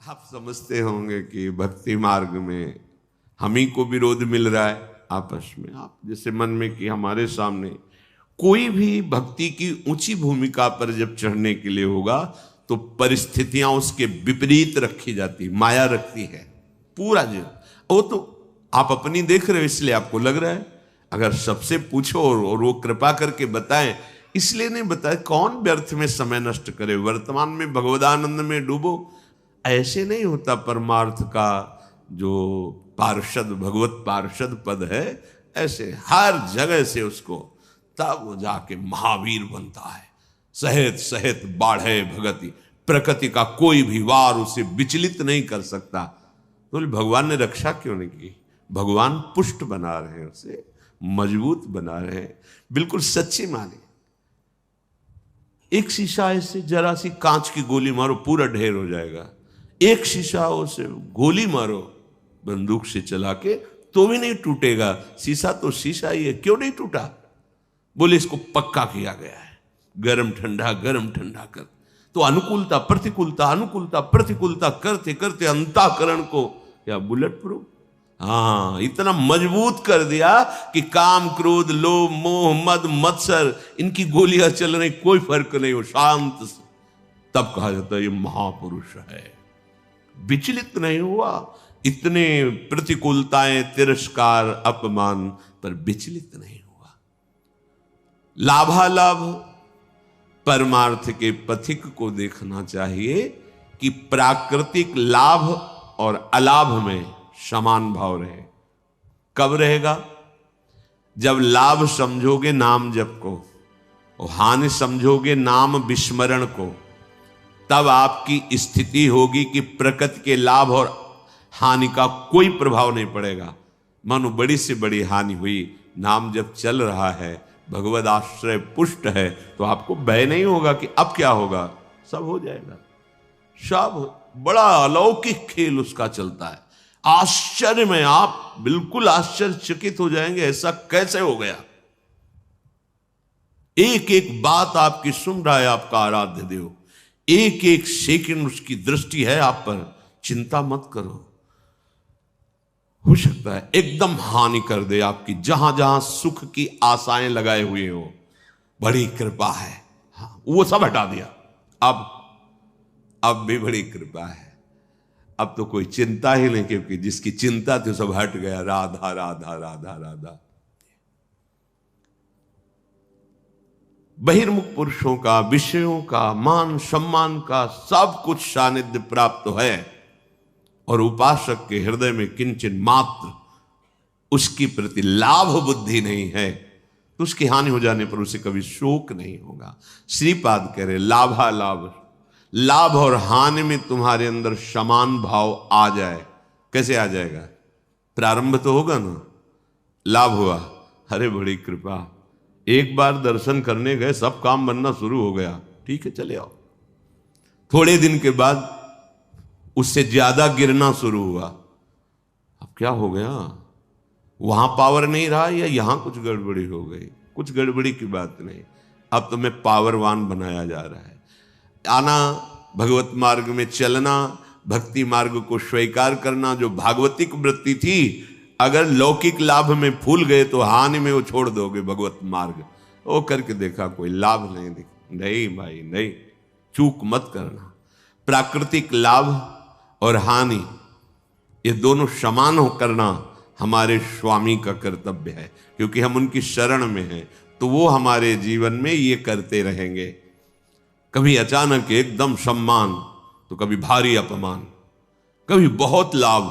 आप समझते होंगे कि भक्ति मार्ग में हम ही को विरोध मिल रहा है आपस में। आप जैसे मन में कि हमारे सामने कोई भी भक्ति की ऊंची भूमिका पर जब चढ़ने के लिए होगा तो परिस्थितियां उसके विपरीत रखी जाती, माया रखती है पूरा जो वो तो आप अपनी देख रहे हो इसलिए आपको लग रहा है। अगर सबसे पूछो और वो कृपा करके बताएं, इसलिए नहीं बताए कौन व्यर्थ में समय नष्ट करे, वर्तमान में भगवदानंद में डूबो। ऐसे नहीं होता परमार्थ का जो पार्षद भगवत पार्षद पद है, ऐसे हर जगह से उसको तब वो जाके महावीर बनता है। सहेत सहेत बाढ़े भगति, प्रकृति का कोई भी वार उसे विचलित नहीं कर सकता। तो भगवान ने रक्षा क्यों नहीं की? भगवान पुष्ट बना रहे हैं, उसे मजबूत बना रहे हैं। बिल्कुल सच्ची माने, एक शीशा ऐसे जरा सी कांच की गोली मारो पूरा ढेर हो जाएगा। एक शीशा उसे गोली मारो बंदूक से चला के तो भी नहीं टूटेगा। शीशा तो शीशा ही है, क्यों नहीं टूटा? बोले इसको पक्का किया गया है, गरम ठंडा कर। तो अनुकूलता प्रतिकूलता करते करते अंतःकरण को या बुलेट प्रूफ, हाँ, इतना मजबूत कर दिया कि काम क्रोध लोभ मोह मद मत्सर इनकी गोलियां चल रही, कोई फर्क नहीं, हो शांत। तब कहा जाता है ये महापुरुष है, विचलित नहीं हुआ। इतने प्रतिकूलताएं तिरस्कार अपमान पर विचलित नहीं हुआ। लाभालाभ परमार्थ के पथिक को देखना चाहिए कि प्राकृतिक लाभ और अलाभ में समान भाव रहे। कब रहेगा? जब लाभ समझोगे नाम जप को और हानि समझोगे नाम विस्मरण को, तब आपकी स्थिति होगी कि प्रकृति के लाभ और हानि का कोई प्रभाव नहीं पड़ेगा। मानो बड़ी से बड़ी हानि हुई, नाम जब चल रहा है, भगवद आश्रय पुष्ट है, तो आपको भय नहीं होगा कि अब क्या होगा, सब हो जाएगा। सब बड़ा अलौकिक खेल उसका चलता है। आश्चर्य में आप बिल्कुल आश्चर्यचकित हो जाएंगे, ऐसा कैसे हो गया। एक एक बात आपकी सुन रहा है आपका आराध्य देव, एक एक सेकंड उसकी दृष्टि है आप पर। चिंता मत करो, हो सकता है एकदम हानि कर दे आपकी, जहां जहां सुख की आशाएं लगाए हुए हो। बड़ी कृपा है, हाँ, वो सब हटा दिया। अब भी बड़ी कृपा है, अब तो कोई चिंता ही नहीं, क्योंकि जिसकी चिंता थी सब हट गया। राधा राधा राधा राधा। बहिर्मुख पुरुषों का, विषयों का, मान सम्मान का सब कुछ सानिध्य प्राप्त है, और उपासक के हृदय में किंचन मात्र उसकी प्रति लाभ बुद्धि नहीं है, तो उसकी हानि हो जाने पर उसे कभी शोक नहीं होगा। श्रीपाद कह रहे लाभालाभ, लाभ और हानि में तुम्हारे अंदर समान भाव आ जाए। कैसे आ जाएगा? प्रारंभ तो होगा ना, लाभ हुआ, अरे बड़ी कृपा, एक बार दर्शन करने गए, सब काम बनना शुरू हो गया, ठीक है चले आओ। थोड़े दिन के बाद उससे ज्यादा गिरना शुरू हुआ। अब क्या हो गया? वहां पावर नहीं रहा या यहां कुछ गड़बड़ी हो गई? कुछ गड़बड़ी की बात नहीं, अब तो मैं पावरवान बनाया जा रहा है। आना, भगवत मार्ग में चलना, भक्ति मार्ग को स्वीकार करना, जो भागवतिक वृत्ति थी, अगर लौकिक लाभ में फूल गए तो हानि में वो छोड़ दोगे भगवत मार्ग। वो करके देखा, कोई लाभ नहीं भाई नहीं, चूक मत करना। प्राकृतिक लाभ और हानि ये दोनों समान हो करना हमारे स्वामी का कर्तव्य है, क्योंकि हम उनकी शरण में हैं, तो वो हमारे जीवन में ये करते रहेंगे। कभी अचानक एकदम सम्मान तो कभी भारी अपमान, कभी बहुत लाभ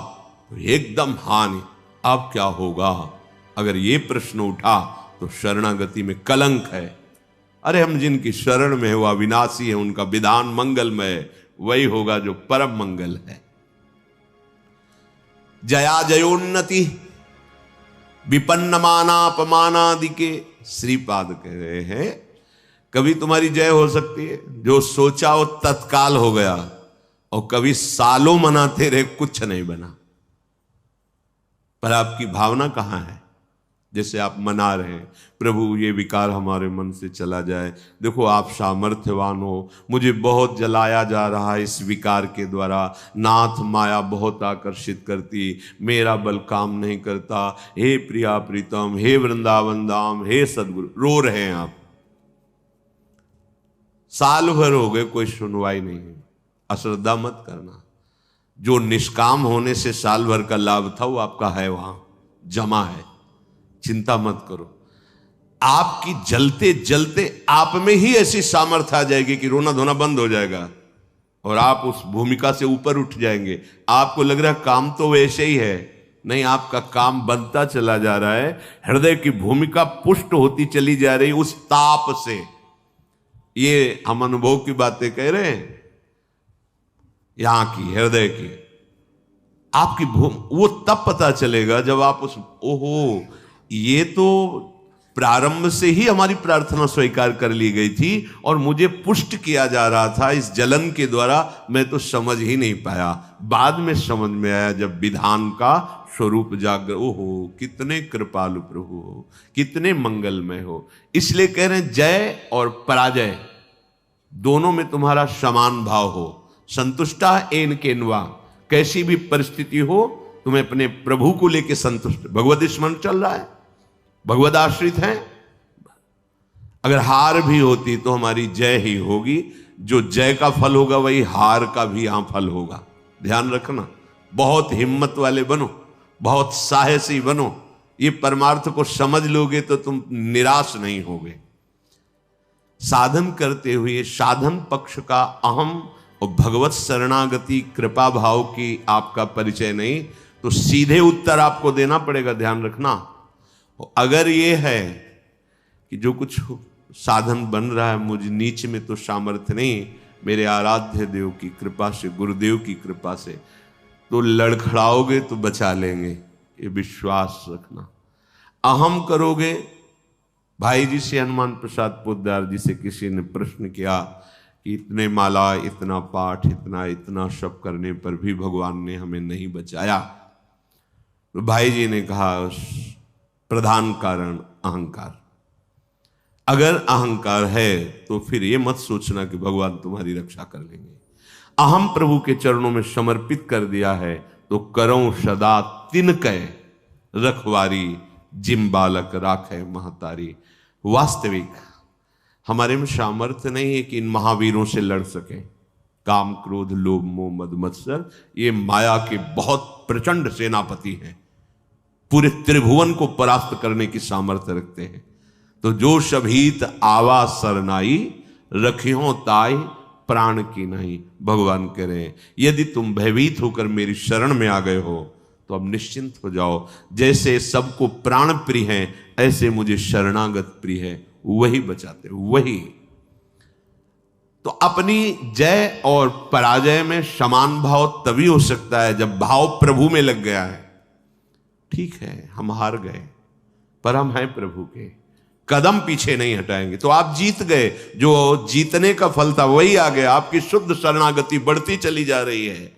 तो एकदम हानि। अब क्या होगा? अगर ये प्रश्न उठा तो शरणागति में कलंक है। अरे हम जिनकी शरण में है वो अविनाशी है, उनका विधान मंगलमय, वही होगा जो परम मंगल है। जया जयोन्नति विपन्न मानापमानादि के श्रीपाद कह रहे हैं, कभी तुम्हारी जय हो सकती है, जो सोचा वो तत्काल हो गया, और कभी सालों मनाते रहे कुछ नहीं बना। पर आपकी भावना कहां है? जैसे आप मना रहे हैं, प्रभु ये विकार हमारे मन से चला जाए, देखो आप सामर्थ्यवान हो, मुझे बहुत जलाया जा रहा है इस विकार के द्वारा, नाथ माया बहुत आकर्षित करती, मेरा बल काम नहीं करता, हे प्रिया प्रीतम, हे वृंदावन धाम, हे सदगुरु। रो रहे हैं आप, साल भर हो गए कोई सुनवाई नहीं है। अश्रद्धा मत करना, जो निष्काम होने से साल भर का लाभ था वो आपका है, वहां जमा है, चिंता मत करो। आपकी जलते जलते आप में ही ऐसी सामर्थ्य आ जाएगी कि रोना धोना बंद हो जाएगा और आप उस भूमिका से ऊपर उठ जाएंगे। आपको लग रहा है काम तो वैसे ही है, नहीं, आपका काम बनता चला जा रहा है, हृदय की भूमिका पुष्ट होती चली जा रही उस ताप से। ये हम अनुभव की बातें कह रहे हैं, यहां की हृदय की आपकी वो तब पता चलेगा जब आप उस, ओहो ये तो प्रारंभ से ही हमारी प्रार्थना स्वीकार कर ली गई थी और मुझे पुष्ट किया जा रहा था इस जलन के द्वारा, मैं तो समझ ही नहीं पाया, बाद में समझ में आया जब विधान का स्वरूप जागर। ओहो कितने कृपालु प्रभु हो, कितने मंगलमय हो। इसलिए कह रहे हैं जय और पराजय दोनों में तुम्हारा समान भाव हो। संतुष्टा एन केनवा, कैसी भी परिस्थिति हो तुम्हें अपने प्रभु को लेकर संतुष्ट। भगवत स्मरण चल रहा है, भगवत आश्रित हैं, अगर हार भी होती तो हमारी जय ही होगी। जो जय का फल होगा वही हार का भी यहां फल होगा, ध्यान रखना। बहुत हिम्मत वाले बनो, बहुत साहसी बनो, ये परमार्थ को समझ लोगे तो तुम निराश नहीं होगे। साधन करते हुए साधन पक्ष का अहम और भगवत शरणागति कृपा भाव की आपका परिचय नहीं, तो सीधे उत्तर आपको देना पड़ेगा, ध्यान रखना। अगर ये है कि जो कुछ साधन बन रहा है मुझ नीच में तो सामर्थ्य नहीं, मेरे आराध्य देव की कृपा से, गुरुदेव की कृपा से, तो लड़खड़ाओगे तो बचा लेंगे, ये विश्वास रखना। अहम करोगे, भाई जी से, हनुमान प्रसाद पोद्दार जी से किसी ने प्रश्न किया कि इतने माला, इतना पाठ, इतना सब करने पर भी भगवान ने हमें नहीं बचाया। तो भाई जी ने कहा प्रधान कारण अहंकार। अगर अहंकार है तो फिर ये मत सोचना कि भगवान तुम्हारी रक्षा कर लेंगे। अहम प्रभु के चरणों में समर्पित कर दिया है तो करो सदा तिनकै रखवारी, जिम बालक राखे महतारी। वास्तविक हमारे में सामर्थ्य नहीं है कि इन महावीरों से लड़ सके। काम क्रोध लोभ मोह मद मत्सर ये माया के बहुत प्रचंड सेनापति हैं, पूरे त्रिभुवन को परास्त करने की सामर्थ्य रखते हैं। तो जो शभीत आवा सरनाई, रखियो ताई प्राण की नहीं। भगवान कह रहे हैं यदि तुम भयभीत होकर मेरी शरण में आ गए हो तो अब निश्चिंत हो जाओ। जैसे सबको प्राण प्रिय हैं ऐसे मुझे शरणागत प्रिय है, वही बचाते, वही। तो अपनी जय और पराजय में समान भाव तभी हो सकता है जब भाव प्रभु में लग गया है। ठीक है हम हार गए पर हम हैं प्रभु के, कदम पीछे नहीं हटाएंगे, तो आप जीत गए। जो जीतने का फल था वही आ गया, आपकी शुद्ध शरणागति बढ़ती चली जा रही है।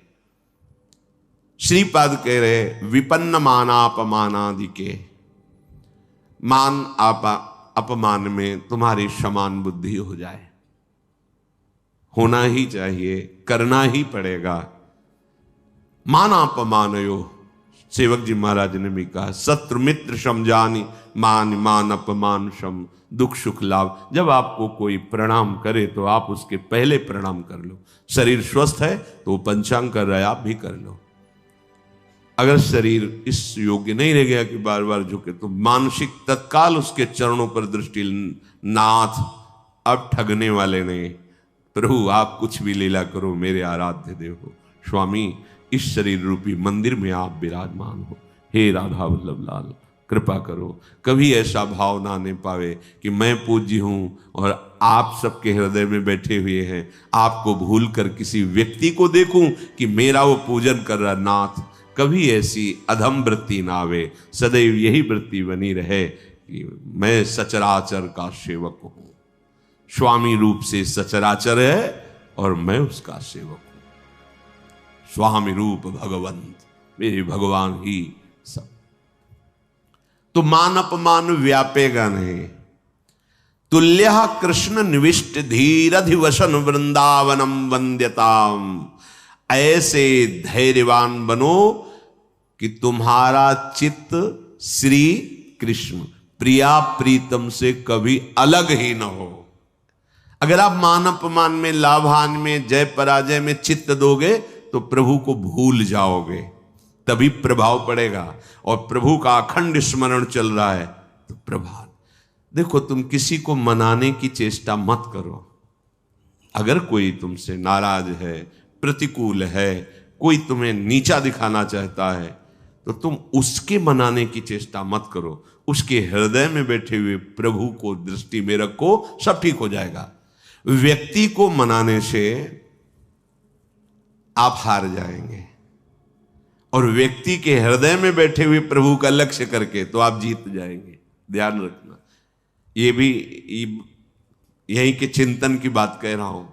श्रीपाद कह रहे विपन्न मानापमानादि के, मान अपमान में तुम्हारी समान बुद्धि हो जाए, होना ही चाहिए, करना ही पड़ेगा। मानापमानयो, सेवक जी महाराज ने भी कहा शत्रु मित्र समझानी, मान मान अपमान सम, दुख सुख लाभ। जब आपको कोई प्रणाम करे तो आप उसके पहले प्रणाम कर लो। शरीर स्वस्थ है तो वो पंचांग कर रहा है, आप भी कर लो। अगर शरीर इस योग्य नहीं रह गया कि बार बार झुके तो मानसिक तत्काल उसके चरणों पर दृष्टि, नाथ अब ठगने वाले नहीं, प्रभु आप कुछ भी लीला करो, मेरे आराध्य देव हो। स्वामी इस शरीर रूपी मंदिर में आप विराजमान हो, हे राधा वल्लभ लाल कृपा करो। कभी ऐसा भाव ना आने पावे कि मैं पूज्य हूं और आप सबके हृदय में बैठे हुए हैं, आपको भूल कर किसी व्यक्ति को देखूं कि मेरा वो पूजन कर रहा। नाथ कभी ऐसी अधम वृत्ति ना आवे, सदैव यही वृत्ति बनी रहे कि मैं सचराचर का सेवक हूं। स्वामी रूप से सचराचर है और मैं उसका सेवक हूं। स्वामी रूप भगवंत, मेरे भगवान ही सब। तो मान अपमान व्यापेगा नहीं। तुल्यः कृष्ण निविष्ट धीरधिवसन वृंदावनम वंद्यताम। ऐसे धैर्यवान बनो कि तुम्हारा चित्त श्री कृष्ण प्रिया प्रीतम से कभी अलग ही न हो। अगर आप मान अपमान में, लाभान में, जय पराजय में चित्त दोगे तो प्रभु को भूल जाओगे, तभी प्रभाव पड़ेगा। और प्रभु का अखंड स्मरण चल रहा है तो प्रभाव। देखो, तुम किसी को मनाने की चेष्टा मत करो। अगर कोई तुमसे नाराज है, प्रतिकूल है, कोई तुम्हें नीचा दिखाना चाहता है, तो तुम उसके मनाने की चेष्टा मत करो। उसके हृदय में बैठे हुए प्रभु को दृष्टि में रखो, सब ठीक हो जाएगा। व्यक्ति को मनाने से आप हार जाएंगे, और व्यक्ति के हृदय में बैठे हुए प्रभु का लक्ष्य करके तो आप जीत जाएंगे। ध्यान रखना, ये भी यहीं के चिंतन की बात कह रहा हूं।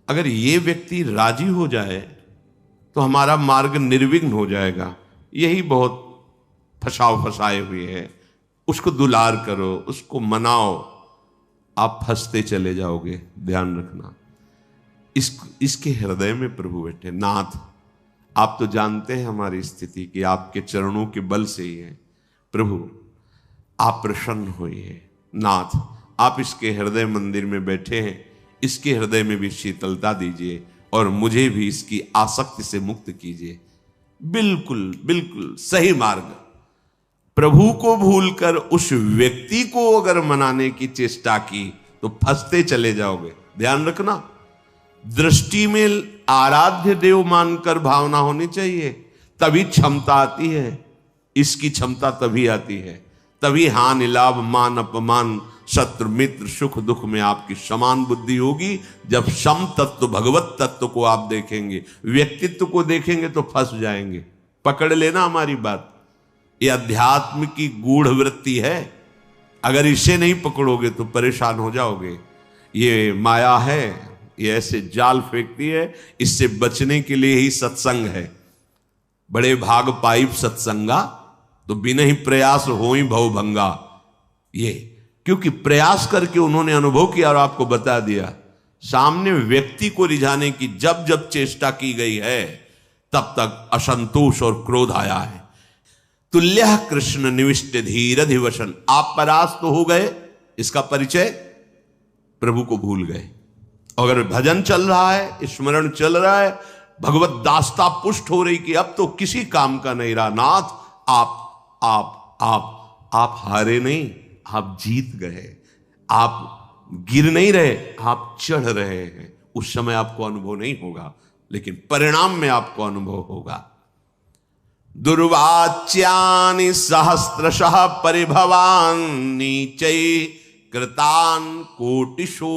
अगर ये व्यक्ति राजी हो जाए तो हमारा मार्ग निर्विघ्न हो जाएगा। यही बहुत फंसाए हुए है। उसको दुलार करो, उसको मनाओ, आप फंसते चले जाओगे। ध्यान रखना, इसके हृदय में प्रभु बैठे। नाथ, आप तो जानते हैं हमारी स्थिति कि आपके चरणों के बल से ही है। प्रभु, आप प्रसन्न होइए। नाथ, आप इसके हृदय मंदिर में बैठे हैं, इसके हृदय में भी शीतलता दीजिए और मुझे भी इसकी आसक्ति से मुक्त कीजिए। बिल्कुल बिल्कुल सही मार्ग। प्रभु को भूलकर उस व्यक्ति को अगर मनाने की चेष्टा की तो फंसते चले जाओगे। ध्यान रखना, दृष्टि में आराध्य देव मानकर भावना होनी चाहिए, तभी क्षमता आती है। इसकी क्षमता तभी आती है, तभी हानि लाभ मान अपमान शत्रु मित्र सुख दुख में आपकी समान बुद्धि होगी। जब सम तत्व भगवत तत्व को आप देखेंगे, व्यक्तित्व को देखेंगे तो फंस जाएंगे। पकड़ लेना हमारी बात, ये अध्यात्म की गूढ़ वृत्ति है। अगर इसे नहीं पकड़ोगे तो परेशान हो जाओगे। ये माया है, ये ऐसे जाल फेंकती है। इससे बचने के लिए ही सत्संग है। बड़े भाग पाइप सत्संगा, तो बिना ही प्रयास हो ही भवभंगा। ये क्योंकि प्रयास करके उन्होंने अनुभव किया और आपको बता दिया। सामने व्यक्ति को रिझाने की जब जब चेष्टा की गई है, तब तक असंतोष और क्रोध आया है। तुल्यः कृष्ण निविष्ट धीरधिवसन। आप परास्त तो हो गए, इसका परिचय प्रभु को भूल गए। अगर भजन चल रहा है, स्मरण चल रहा है, भगवत दास्ता पुष्ट हो रही कि अब तो किसी काम का नहीं रहा। नाथ, आप हारे नहीं, आप जीत गए। आप गिर नहीं रहे, आप चढ़ रहे हैं। उस समय आपको अनुभव नहीं होगा, लेकिन परिणाम में आपको अनुभव होगा। दुर्वाच्यानि सहस्रशः परिभवान नीचै कृतान कोटिषु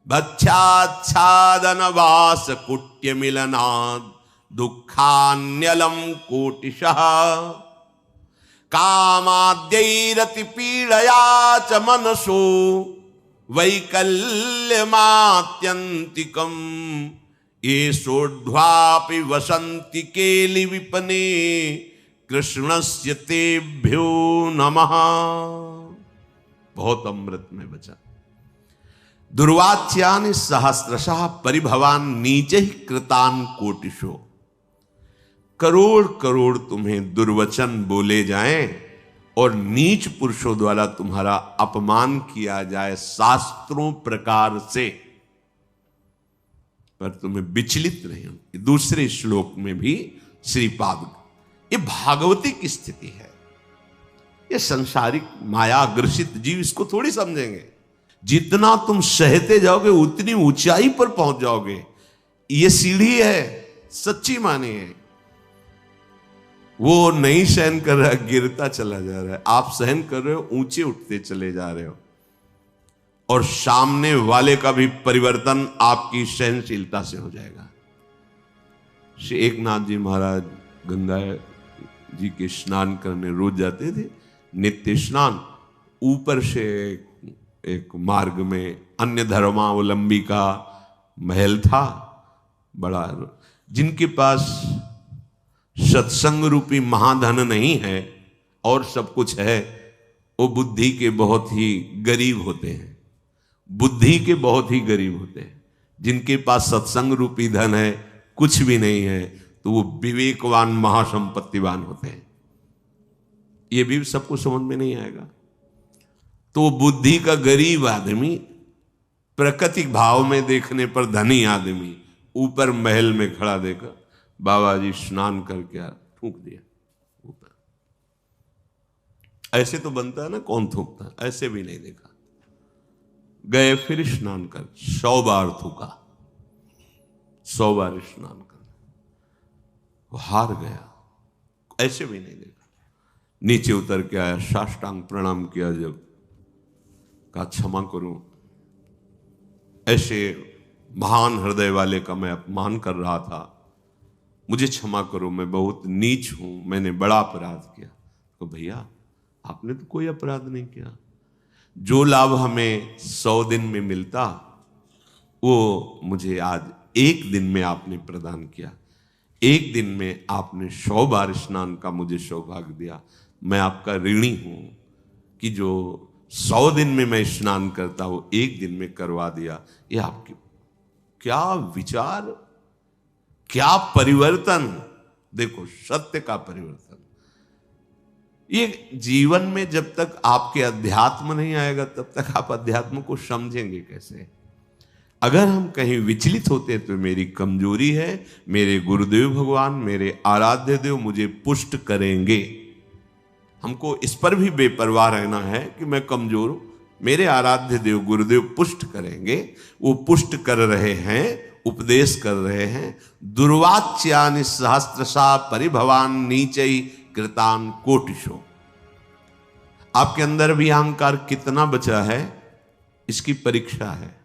भक्षाच्छादन वास कुट्य मिलनाद दुखान्यलम कोटिशः कामाद्यैरति पीड़या च मनसो वैकल्यमात्यन्तिकम् येषोर्ध्वापि वसन्ति केलि विपने कृष्णस्य तेभ्यो नमः। बहुत अमृत में बचा। दुर्वाच्यानि सहस्रशः परिभवान नीचे ही कृतान कोटिशो। करोड़ करोड़ तुम्हें दुर्वचन बोले जाएं और नीच पुरुषों द्वारा तुम्हारा अपमान किया जाए शास्त्रों प्रकार से, पर तुम्हें विचलित नहीं हो। दूसरे श्लोक में भी श्रीपाद, ये भागवती की स्थिति है। ये संसारिक माया ग्रसित जीव इसको थोड़ी समझेंगे। जितना तुम सहते जाओगे उतनी ऊंचाई पर पहुंच जाओगे। ये सीढ़ी है, सच्ची मानी है। वो नहीं सहन कर रहा, गिरता चला जा रहा है। आप सहन कर रहे हो, ऊंचे उठते चले जा रहे हो, और सामने वाले का भी परिवर्तन आपकी सहनशीलता से हो जाएगा। श्री एकनाथ जी महाराज गंगा जी के स्नान करने रोज जाते थे, नित्य स्नान। ऊपर से एक मार्ग में अन्य धर्मावलंबी का महल था बड़ा। जिनके पास सत्संग रूपी महाधन नहीं है, और सब कुछ है, वो बुद्धि के बहुत ही गरीब होते हैं। बुद्धि के बहुत ही गरीब होते हैं। जिनके पास सत्संग रूपी धन है, कुछ भी नहीं है, तो वो विवेकवान महासंपत्तिवान होते हैं। ये भी सबको समझ में नहीं आएगा। तो बुद्धि का गरीब आदमी, प्राकृतिक भाव में देखने पर धनी आदमी, ऊपर महल में खड़ा देखा, बाबा जी स्नान करके थूक दिया ऊपर। ऐसे तो बनता है ना, कौन थूकता, ऐसे भी नहीं देखा। गए फिर स्नान कर 100 बार थूका, 100 बार स्नान कर, वो हार गया, ऐसे भी नहीं देखा। नीचे उतर के आया, साष्टांग प्रणाम किया, जब कहा क्षमा करूं, ऐसे महान हृदय वाले का मैं अपमान कर रहा था, मुझे क्षमा करो, मैं बहुत नीच हूं, मैंने बड़ा अपराध किया। तो भैया आपने तो कोई अपराध नहीं किया। जो लाभ हमें 100 दिन में मिलता, वो मुझे आज 1 दिन में आपने प्रदान किया। 1 दिन में आपने 100 बार स्नान का मुझे सौभाग्य दिया। मैं आपका ऋणी हूं कि जो 100 दिन में मैं स्नान करता, वो 1 दिन में करवा दिया। ये आपकी क्या विचार, क्या परिवर्तन। देखो सत्य का परिवर्तन। ये जीवन में जब तक आपके अध्यात्म नहीं आएगा, तब तक आप अध्यात्म को समझेंगे कैसे। अगर हम कहीं विचलित होते हैं तो मेरी कमजोरी है, मेरे गुरुदेव भगवान, मेरे आराध्य देव मुझे पुष्ट करेंगे। हमको इस पर भी बेपरवाह रहना है कि मैं कमजोर हूं, मेरे आराध्य देव गुरुदेव पुष्ट करेंगे। वो पुष्ट कर रहे हैं, उपदेश कर रहे हैं। दुर्वाच्यानि सहस्त्रशा परिभवान नीचै कृतान कोटिशो। आपके अंदर भी अहंकार कितना बचा है, इसकी परीक्षा है।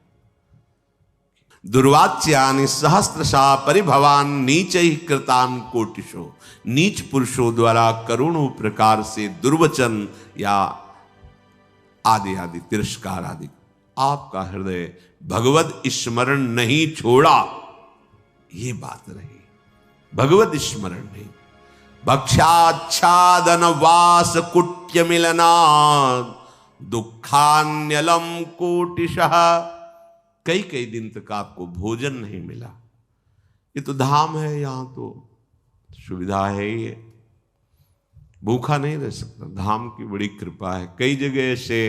दुर्वाच्यानि सहस्त्रशा परिभवान नीचै कृतान कोटिशो। नीच पुरुषों द्वारा करोड़ों प्रकार से दुर्वचन या आदि आदि तिरस्कार आदि, आपका हृदय भगवत स्मरण नहीं छोड़ा, ये बात रही। भगवत स्मरण नहीं। भक्षाच्छादन वास कुट्य मिलना दुखान्यलम कोटिशः। कई कई दिन तक आपको भोजन नहीं मिला। ये तो धाम है, यहां तो सुविधा है ही है, भूखा नहीं रह सकता। धाम की बड़ी कृपा है। कई जगह से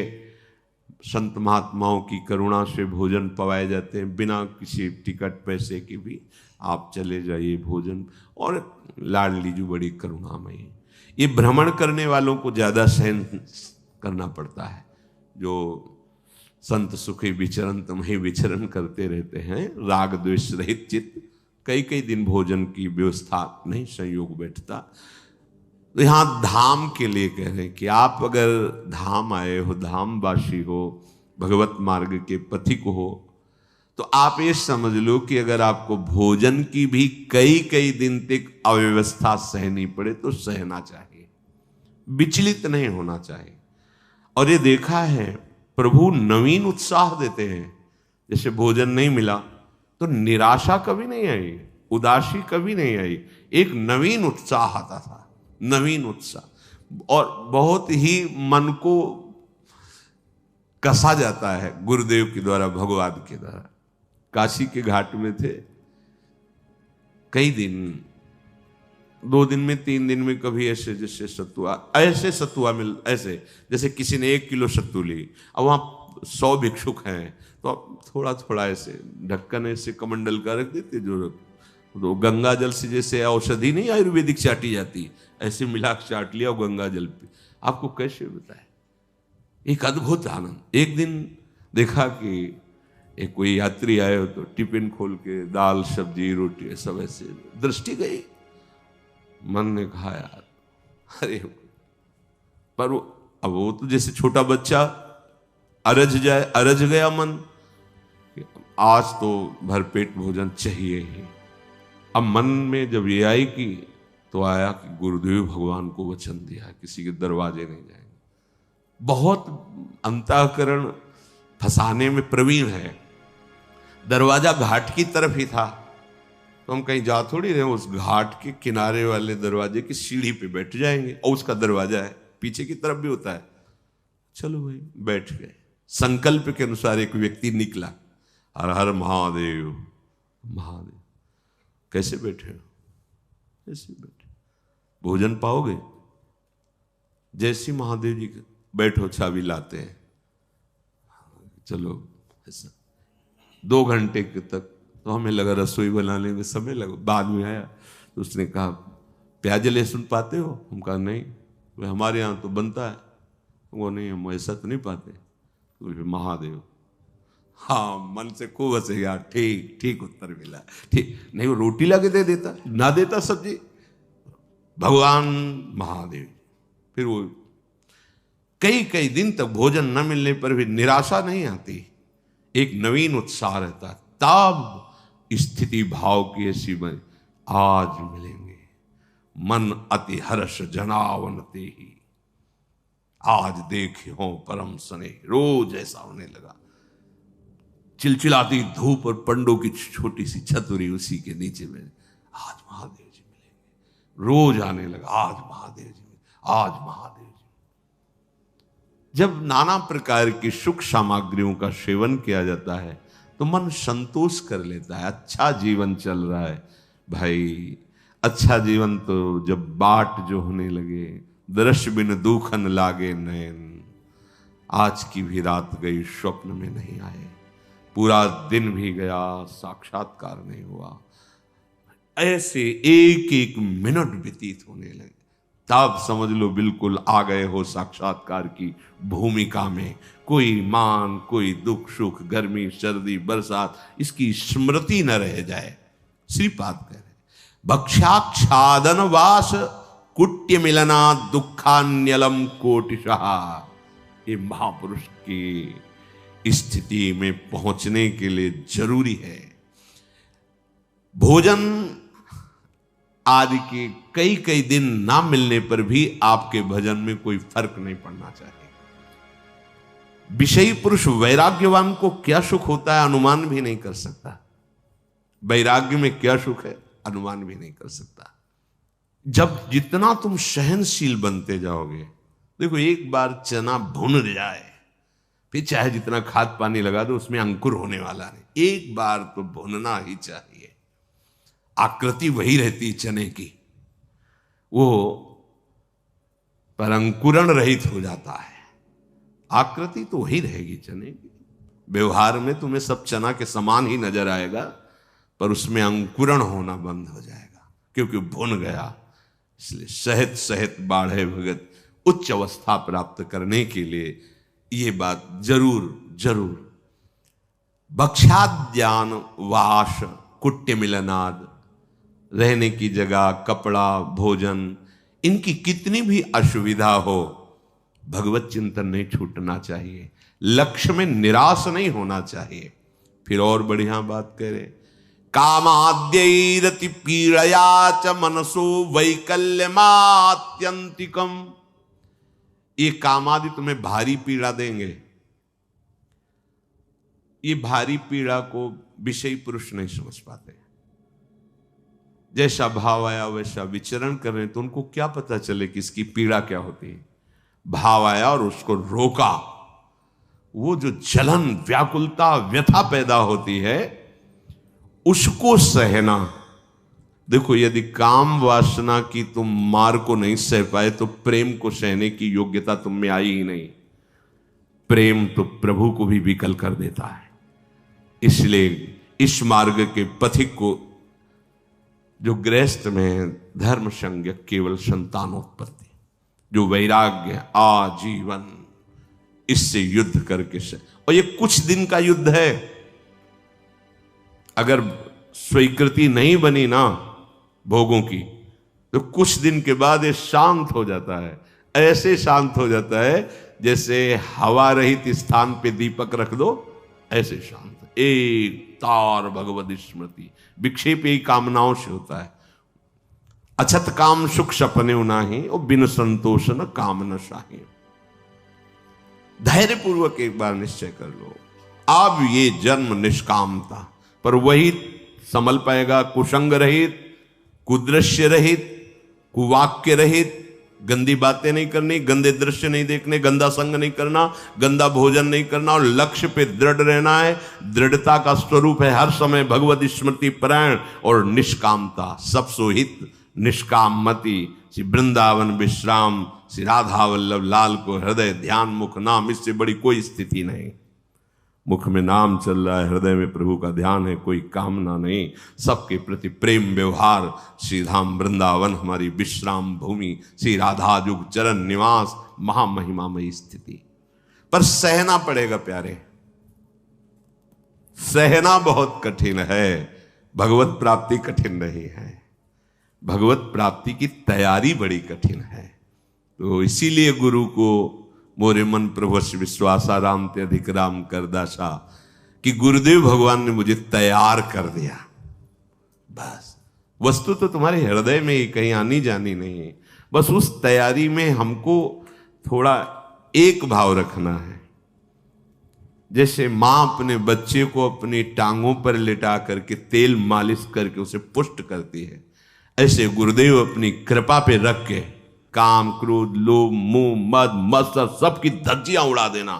संत महात्माओं की करुणा से भोजन पवाए जाते हैं, बिना किसी टिकट पैसे की भी आप चले जाइए भोजन। और लाडली जी बड़ी करुणामयी। ये भ्रमण करने वालों को ज्यादा सहन करना पड़ता है। जो संत सुखी विचरण तुम्हें विचरण करते रहते हैं, राग द्वेष रहित चित्त, कई कई दिन भोजन की व्यवस्था नहीं संयोग बैठता। तो यहां धाम के लिए कह रहे हैं कि आप अगर धाम आए हो, धामवासी हो, भगवत मार्ग के पथिक हो, तो आप ये समझ लो कि अगर आपको भोजन की भी कई कई दिन तक अव्यवस्था सहनी पड़े तो सहना चाहिए, विचलित नहीं होना चाहिए। और ये देखा है प्रभु नवीन उत्साह देते हैं। जैसे भोजन नहीं मिला तो निराशा कभी नहीं आई, उदासी कभी नहीं आई, एक नवीन उत्साह आता था, नवीन उत्साह। और बहुत ही मन को कसा जाता है गुरुदेव के द्वारा, भगवान के द्वारा। काशी के घाट में थे कई दिन, 2 दिन में 3 दिन में कभी ऐसे जैसे सत्तुआ, ऐसे सत्तुआ मिल, ऐसे जैसे किसी ने 1 किलो सत्तू ली। अब वहां 100 भिक्षुक हैं तो थोड़ा थोड़ा ऐसे ढक्कन ऐसे कमंडल का रख देते, जो तो गंगा जल से जैसे औषधि नहीं आयुर्वेदिक चाटी जाती, ऐसे मिला चाट लिया गंगा जल पे। आपको कैसे बताए, एक अद्भुत आनंद। एक दिन देखा कि एक कोई यात्री आए हो तो टिफिन खोल के दाल सब्जी रोटी सब ऐसे, दृष्टि गई, मन ने कहा यार अरे, पर अब वो तो जैसे छोटा बच्चा अरज जाए, अरज गया मन, आज तो भरपेट भोजन चाहिए ही। अब मन में जब ये आई कि तो आया कि गुरुदेव भगवान को वचन दिया किसी के दरवाजे नहीं जाएंगे। बहुत अंतःकरण फंसाने में प्रवीण है। दरवाजा घाट की तरफ ही था, तो हम कहीं जा थोड़ी रहे, उस घाट के किनारे वाले दरवाजे की सीढ़ी पे बैठ जाएंगे और उसका दरवाजा है, पीछे की तरफ भी होता है। चलो भाई, बैठ गए। संकल्प के अनुसार एक व्यक्ति निकला, हर हर महादेव महादेव। कैसे बैठे हो? कैसे बैठे? भोजन पाओगे? जैसे महादेव जी बैठो, चाबी लाते हैं। चलो ऐसा 2 घंटे तक तो हमें लगा रसोई बनाने में समय लगा। बाद में आया तो उसने कहा प्याज लहसुन पाते हो? हम कहा नहीं। वे हमारे यहाँ तो बनता है। वो नहीं, हम ऐसा तो नहीं पाते। तो फिर महादेव, हाँ मन से खूब हंसे यार, ठीक ठीक उत्तर मिला, ठीक। नहीं वो रोटी ला के दे देता, ना देता सब्जी, भगवान महादेव। फिर वो कई कई दिन तक भोजन न मिलने पर भी निराशा नहीं आती, एक नवीन उत्साह रहता। तब स्थिति भाव की ऐसी बनी, आज मिलेंगे, मन अति हर्ष जनावनते ही, आज देखे हो परम सने। रोज ऐसा होने लगा। चिलचिलाती धूप और पंडों की छोटी सी छतरी, उसी के नीचे में आज महादेव जी मिलेंगे। रोज आने लगा, आज महादेव जी, आज महादेव जी। जब नाना प्रकार की सुख सामग्रियों का सेवन किया जाता है तो मन संतोष कर लेता है। अच्छा जीवन चल रहा है भाई। अच्छा जीवन तो जब बाट जो होने लगे, दृश्य बिन दुखन लागे नयन। आज की भी रात गई, स्वप्न में नहीं आए। पूरा दिन भी गया, साक्षात्कार नहीं हुआ। ऐसे एक एक मिनट व्यतीत होने लगे। तब समझ लो बिल्कुल आ गए हो साक्षात्कार की भूमिका में। कोई मान, कोई दुख सुख, गर्मी सर्दी बरसात, इसकी स्मृति न रह जाए। श्रीपाद कह रहे भक्षाक्षादन वास कुट्य मिलना दुखान्यलम कोटिशः। ये महापुरुष की स्थिति में पहुंचने के लिए जरूरी है। भोजन आदि के कई कई दिन ना मिलने पर भी आपके भजन में कोई फर्क नहीं पड़ना चाहिए। विषयी पुरुष वैराग्यवान को क्या सुख होता है अनुमान भी नहीं कर सकता। वैराग्य में क्या सुख है अनुमान भी नहीं कर सकता। जब जितना तुम सहनशील बनते जाओगे, देखो एक बार चना भुन जाए, फिर चाहे जितना खाद पानी लगा दो उसमें अंकुर होने वाला नहीं। एक बार तो भुनना ही चाहिए। आकृति वही रहती चने की, वो पर अंकुरण रहित हो जाता है। आकृति तो वही रहेगी चने की। व्यवहार में तुम्हें सब चना के समान ही नजर आएगा, पर उसमें अंकुरण होना बंद हो जाएगा क्योंकि भुन गया। इसलिए सहत सहत बाढ़े भगत, उच्च अवस्था प्राप्त करने के लिए ये बात जरूर जरूर। भक्षाद्यान वाश कुट्य मिलनाद, रहने की जगह, कपड़ा, भोजन, इनकी कितनी भी असुविधा हो, भगवत चिंतन नहीं छूटना चाहिए। लक्ष्य में निराश नहीं होना चाहिए। फिर और बढ़िया बात कह रहे, कामाद्यैरति पीड़या च मनसो वैकल्यमात्यंतिकम। ये कामादि तुम्हें भारी पीड़ा देंगे। ये भारी पीड़ा को विषयी पुरुष नहीं समझ पाते। जैसा भाव आया वैसा विचरण कर रहे, तो उनको क्या पता चले कि इसकी पीड़ा क्या होती है। भाव आया और उसको रोका, वो जो जलन, व्याकुलता, व्यथा पैदा होती है उसको सहना। देखो यदि काम वासना की तुम मार को नहीं सह पाए तो प्रेम को सहने की योग्यता तुम में आई ही नहीं। प्रेम तो प्रभु को भी विकल कर देता है। इसलिए इस मार्ग के पथिक को, जो गृहस्थ में धर्म संज्ञ केवल संतानोत्पत्ति, जो वैराग्य आजीवन, इससे युद्ध करके से, और ये कुछ दिन का युद्ध है। अगर स्वीकृति नहीं बनी ना भोगों की, तो कुछ दिन के बाद ये शांत हो जाता है। ऐसे शांत हो जाता है जैसे हवा रहित स्थान पे दीपक रख दो, ऐसे शांत। एक तार भगवत स्मृति, विक्षेप ही कामनाओं से होता है। अछत काम सुख सपने नाही, और बिन संतोष न काम न शाही। धैर्य पूर्वक एक बार निश्चय कर लो, अब ये जन्म निष्कामता, पर वही संभल पाएगा कुसंग रहित, कुदृश्य रहित, कुवाक्य रहित, गंदी बातें नहीं करनी, गंदे दृश्य नहीं देखने, गंदा संग नहीं करना, गंदा भोजन नहीं करना और लक्ष्य पे दृढ़ रहना है। दृढ़ता का स्वरूप है हर समय भगवत स्मृति परायण और निष्कामता। सब सोहित निष्काम मति, श्री वृंदावन विश्राम, श्री राधा वल्लभ लाल को हृदय ध्यान मुख नाम, इससे बड़ी कोई स्थिति नहीं। मुख में नाम चल रहा है, हृदय में प्रभु का ध्यान है, कोई कामना नहीं, सबके प्रति प्रेम व्यवहार। श्री धाम वृंदावन हमारी विश्राम भूमि, श्री राधा जुग चरण निवास, महामहिमामयी स्थिति। पर सहना पड़ेगा प्यारे, सहना बहुत कठिन है। भगवत प्राप्ति कठिन नहीं है, भगवत प्राप्ति की तैयारी बड़ी कठिन है। तो इसीलिए गुरु को मोरे मन प्रभु विश्वासा राम ते अधिक राम कर दासा, कि गुरुदेव भगवान ने मुझे तैयार कर दिया। बस वस्तु तो तुम्हारे हृदय में ही, कहीं आनी जानी नहीं है। बस उस तैयारी में हमको थोड़ा एक भाव रखना है। जैसे मां अपने बच्चे को अपनी टांगों पर लिटा करके तेल मालिश करके उसे पुष्ट करती है, ऐसे गुरुदेव अपनी कृपा पे रख के काम क्रोध लोभ मोह मद मत्सर सबकी धज्जियां उड़ा देना।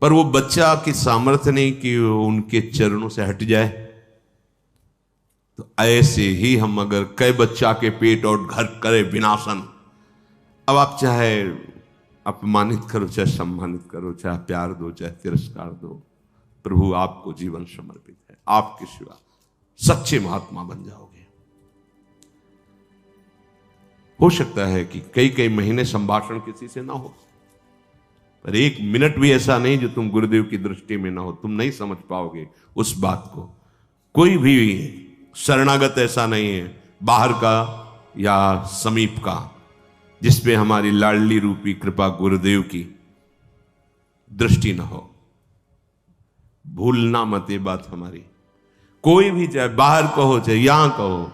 पर वो बच्चा की सामर्थ्य नहीं कि उनके चरणों से हट जाए। तो ऐसे ही हम अगर कई बच्चा के पेट और घर करे विनाशन, अब आप चाहे अपमानित करो, चाहे सम्मानित करो, चाहे प्यार दो, चाहे तिरस्कार दो, प्रभु आपको जीवन समर्पित है। आपके सिवा सच्चे महात्मा बन जाओगे। हो सकता है कि कई कई महीने संभाषण किसी से ना हो, पर एक मिनट भी ऐसा नहीं जो तुम गुरुदेव की दृष्टि में ना हो। तुम नहीं समझ पाओगे उस बात को। कोई भी शरणागत ऐसा नहीं है, बाहर का या समीप का, जिसपे हमारी लाडली रूपी कृपा गुरुदेव की दृष्टि ना हो। भूलना मत ये बात हमारी। कोई भी, चाहे बाहर कहो चाहे यहां कहो,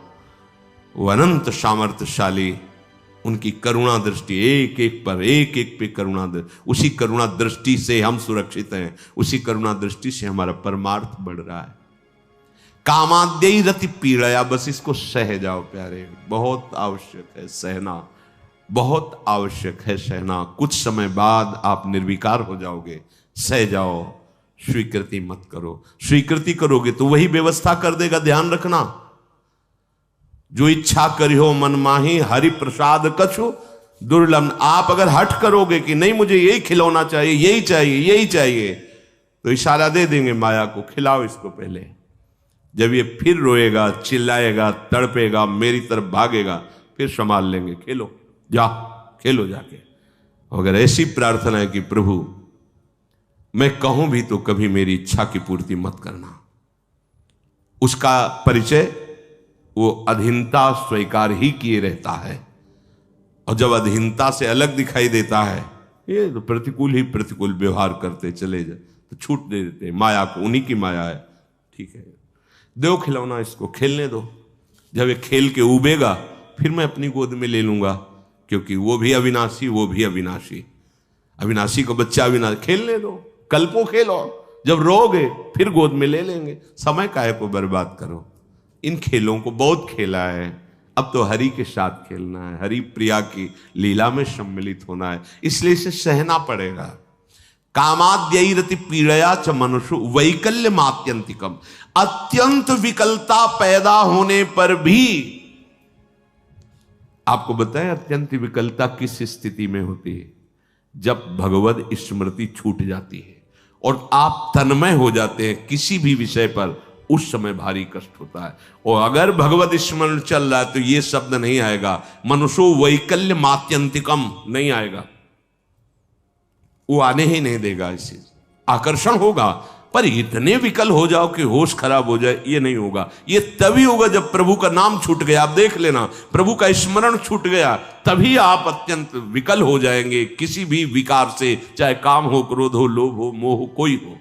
वो अनंत सामर्थ्यशाली, उनकी करुणा दृष्टि एक एक पर, एक एक पे करुणा दृष्टि। उसी करुणा दृष्टि से हम सुरक्षित हैं, उसी करुणा दृष्टि से हमारा परमार्थ बढ़ रहा है। कामाद्यई रति पीड़या, बस इसको सह जाओ प्यारे। बहुत आवश्यक है सहना, बहुत आवश्यक है सहना। कुछ समय बाद आप निर्विकार हो जाओगे। सह जाओ, स्वीकृति मत करो। स्वीकृति करोगे तो वही व्यवस्था कर देगा। ध्यान रखना, जो इच्छा करियो मन माही, हरि प्रसाद कछु दुर्लभ। आप अगर हट करोगे कि नहीं मुझे यही खिलौना चाहिए, यही चाहिए, यही चाहिए, तो इशारा दे देंगे माया को, खिलाओ इसको पहले। जब ये फिर रोएगा, चिल्लाएगा, तड़पेगा, मेरी तरफ भागेगा, फिर संभाल लेंगे। खेलो, जा खेलो जाके। अगर ऐसी प्रार्थना है कि प्रभु मैं कहूं भी तो कभी मेरी इच्छा की पूर्ति मत करना, उसका परिचय वो अधीनता स्वीकार ही किए रहता है। और जब अधीनता से अलग दिखाई देता है, ये तो प्रतिकूल ही प्रतिकूल व्यवहार करते चले जाए तो छूट दे देते। माया को, उन्हीं की माया है, ठीक है, दो खिलौना, इसको खेलने दो। जब ये खेल के उबेगा फिर मैं अपनी गोद में ले लूंगा, क्योंकि वो भी अविनाशी, वो भी अविनाशी। अविनाशी को बच्चा अविनाशी, खेलने दो, कल्पों खेलो। जब रोगे फिर गोद में ले लेंगे। समय काहे को बर्बाद करो। इन खेलों को बहुत खेला है, अब तो हरि के साथ खेलना है, हरि प्रिया की लीला में सम्मिलित होना है। इसलिए इसे सहना पड़ेगा। कामाद्यई रति पीड़या च मनुष्य वैकल्य मात्यंतिकम। अत्यंत विकलता पैदा होने पर भी, आपको बताएं अत्यंत विकलता किस स्थिति में होती है? जब भगवत स्मृति छूट जाती है और आप तन्मय हो जाते हैं किसी भी विषय पर, उस समय भारी कष्ट होता है। और अगर भगवत स्मरण चल रहा है तो ये शब्द नहीं आएगा, मनुष्यो वैकल्य मात्यंतिकम नहीं आएगा, वो आने ही नहीं देगा। इसे आकर्षण होगा, पर इतने विकल हो जाओ कि होश खराब हो जाए, ये नहीं होगा। ये तभी होगा जब प्रभु का नाम छूट गया। आप देख लेना, प्रभु का स्मरण छूट गया तभी आप अत्यंत विकल हो जाएंगे किसी भी विकार से, चाहे काम हो, क्रोध हो, लोभ हो, मोह हो, कोई हो।